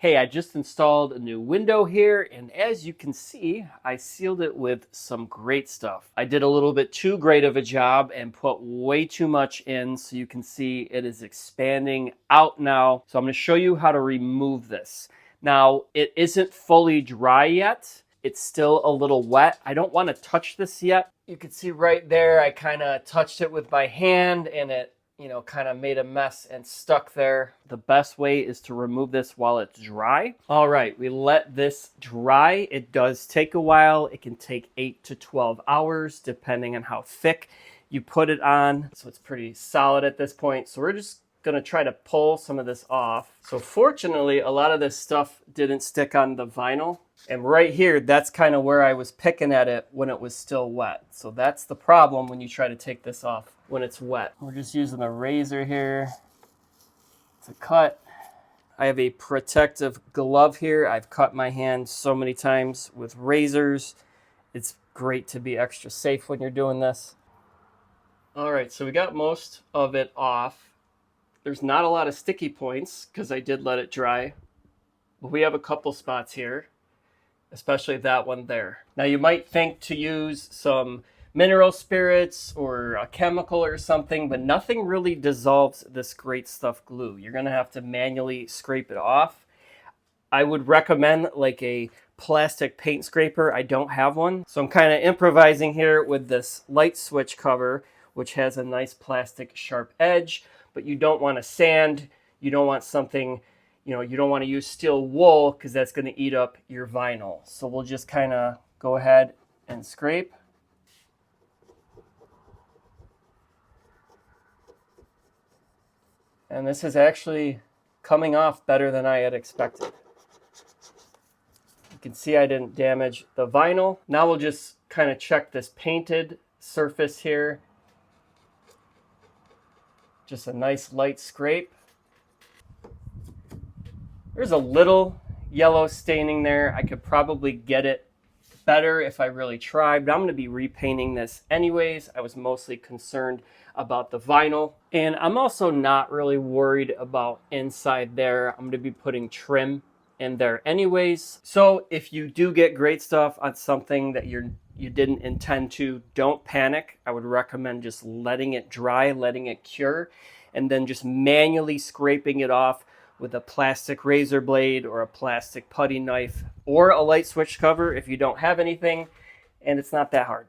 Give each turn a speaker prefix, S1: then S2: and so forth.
S1: Hey, I just installed a new window here, and as you can see, I sealed it with some great stuff. I did a little bit too great of a job and put way too much in, so you can see it is expanding out now. So I'm going to show you how to remove this. Now, it isn't fully dry yet. It's still a little wet. I don't want to touch this yet. You can see right there, I kind of touched it with my hand and it kind of made a mess and stuck there. The best way is to remove this while it's dry. All right, we let this dry. It does take a while. It can take 8 to 12 hours, depending on how thick you put it on. So it's pretty solid at this point. So we're just gonna try to pull some of this off. So fortunately, a lot of this stuff didn't stick on the vinyl. And right here, that's kind of where I was picking at it when it was still wet. So that's the problem when you try to take this off when it's wet. We're just using a razor here to cut. I have a protective glove here. I've cut my hand so many times with razors. It's great to be extra safe when you're doing this. All right, so we got most of it off. There's not a lot of sticky points because I did let it dry, but we have a couple spots here, especially that one there. Now you might think to use some mineral spirits or a chemical or something, but nothing really dissolves this great stuff glue. You're gonna have to manually scrape it off. I would recommend like a plastic paint scraper. I don't have one, so I'm kind of improvising here with this light switch cover, which has a nice plastic sharp edge, but you don't want to sand. You don't want something, you don't want to use steel wool because that's going to eat up your vinyl. So we'll just kind of go ahead and scrape. And this is actually coming off better than I had expected. You can see I didn't damage the vinyl. Now we'll just kind of check this painted surface here. Just a nice light scrape. There's a little yellow staining there. I could probably get it better if I really tried, but I'm going to be repainting this anyways. I was mostly concerned about the vinyl, and I'm also not really worried about inside there. I'm going to be putting trim in there anyways. So if you do get great stuff on something that you didn't intend to, don't panic. I would recommend just letting it dry, letting it cure, and then just manually scraping it off with a plastic razor blade or a plastic putty knife or a light switch cover if you don't have anything, and it's not that hard.